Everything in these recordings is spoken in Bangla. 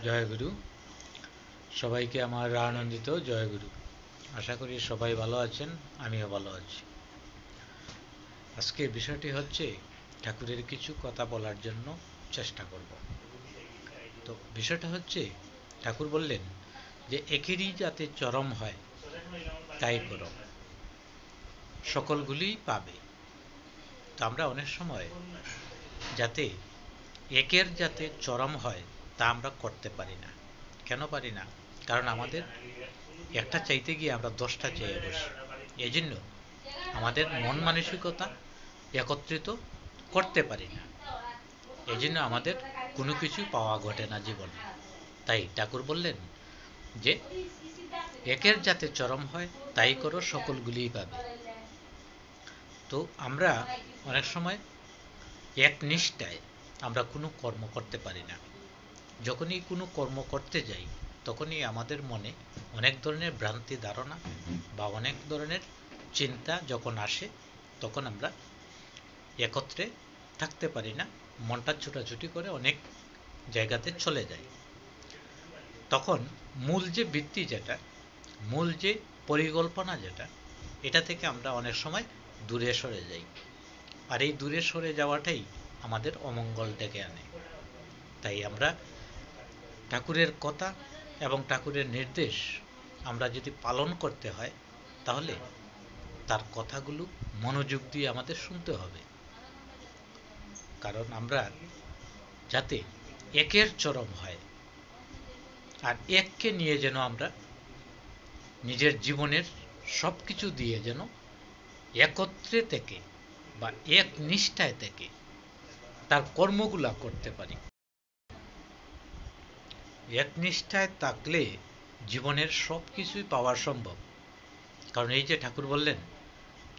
জয়গুরু। সবাইকে আমার আনন্দিত জয়গুরু। আশা করি সবাই ভালো আছেন, আমিও ভালো আছি। আজকের বিষয়টি হচ্ছে ঠাকুরের কিছু কথা বলার জন্য চেষ্টা করব। তো বিষয়টা হচ্ছে, ঠাকুর বললেন যে একেরই যাতে চরম হয় তাই করো, সকলগুলিই পাবে। তো আমরা অনেক সময় যাতে একের যাতে চরম হয় তা আমরা করতে পারি না। কেন পারি না? কারণ আমাদের একটা চাইতে গিয়ে আমরা 10টা চেয়ে বসি। এই জন্য আমাদের মন মানসিকতা একত্রিত করতে পারি না। এই জন্য আমাদের কোনো কিছু পাওয়া ঘটে না জীবনে। তাই ঠাকুর বললেন যে একের যাতে চরম হয় তাই করো, সকলগুলিই পাবে। তো আমরা অনেক সময় এক নিষ্ঠায় আমরা কোনো কর্ম করতে পারি না। যখনই কোনো কর্ম করতে যাই তখনই আমাদের মনে অনেক ধরনের ভ্রান্তি ধারণা বা অনেক ধরনের চিন্তা যখন আসে, তখন আমরা একত্রে থাকতে পারি না, মনটা ছুটাছুটি করে অনেক জায়গাতে চলে যায়। তখন মূল যে ভিত্তি যেটা, মূল যে পরিকল্পনা যেটা, এটা থেকে আমরা অনেক সময় দূরে সরে যাই। আর এই দূরে সরে যাওয়াটাই আমাদের অমঙ্গল ডেকে আনে। তাই আমরা ঠাকুরের কথা এবং ঠাকুরের নির্দেশ আমরা যদি পালন করতে হয়, তাহলে তার কথাগুলো মনোযোগ দিয়ে আমাদের শুনতে হবে। কারণ আমরা যাতে একের চরম হয় আর এককে নিয়ে যেন আমরা নিজের জীবনের সব কিছু দিয়ে যেন একত্রে থেকে বা এক নিষ্ঠায় থেকে তার কর্মগুলা করতে পারি। একনিষ্ঠায় থাকলে জীবনের সব কিছুই পাওয়া সম্ভব। কারণ এই যে ঠাকুর বললেন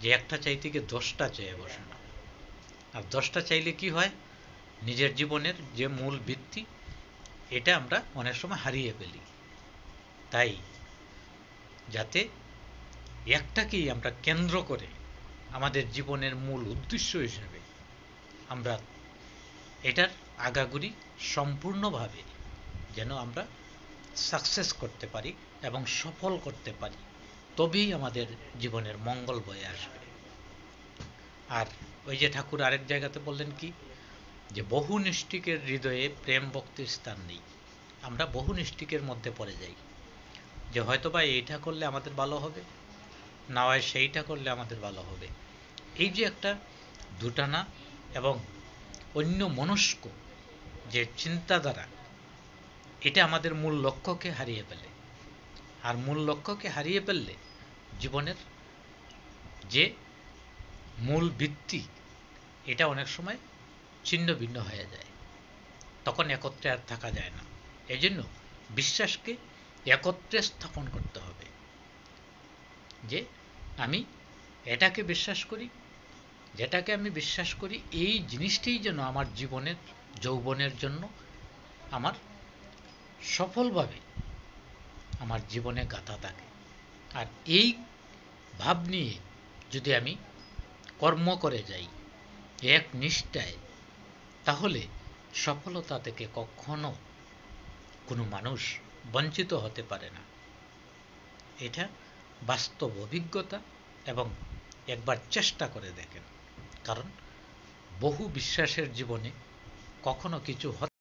যে একটা চাইতে গিয়ে 10টা চেয়ে বসে না। আর 10টা চাইলে কি হয়? নিজের জীবনের যে মূল ভিত্তি, এটা আমরা অনেক সময় হারিয়ে ফেলি। তাই যাতে একটাকেই আমরা কেন্দ্র করে আমাদের জীবনের মূল উদ্দেশ্য হিসেবে আমরা এটার আগাগুড়ি সম্পূর্ণভাবে যেন আমরা সাকসেস করতে পারি এবং সফল করতে পারি, তবেই আমাদের জীবনের মঙ্গল বয়ে আসবে। আর ওই যে ঠাকুর আরেক জায়গাতে বললেন কি, যে বহু নিষ্ঠিকের হৃদয়ে প্রেম ভক্তির স্থান নেই। আমরা বহু নিষ্ঠিকের মধ্যে পড়ে যাই, যে হয়তোবা এইটা করলে আমাদের ভালো হবে, না হয় সেইটা করলে আমাদের ভালো হবে। এই যে একটা দুটানা এবং অন্য মনস্ক যে চিন্তাধারা, এটা আমাদের মূল লক্ষ্যকে হারিয়ে ফেলে। আর মূল লক্ষ্যকে হারিয়ে ফেললে জীবনের যে মূল ভিত্তি, এটা অনেক সময় ছিন্ন ভিন্ন হয়ে যায়। তখন একত্রে আর থাকা যায় না। এই জন্য বিশ্বাসকে একত্রে স্থাপন করতে হবে, যে আমি এটাকে বিশ্বাস করি, যেটাকে আমি বিশ্বাস করি এই জিনিসটাই যেন আমার জীবনের যৌবনের জন্য আমার সফলভাবে আমার জীবনে গাঁথা থাকে। আর এই ভাব নিয়ে যদি আমি কর্ম করে যাই এক নিষ্ঠায়, তাহলে সফলতা থেকে কখনো কোনো মানুষ বঞ্চিত হতে পারে না। এটা বাস্তব অভিজ্ঞতা, এবং একবার চেষ্টা করে দেখেন। কারণ বহু বিশ্বাসের জীবনে কখনো কিছু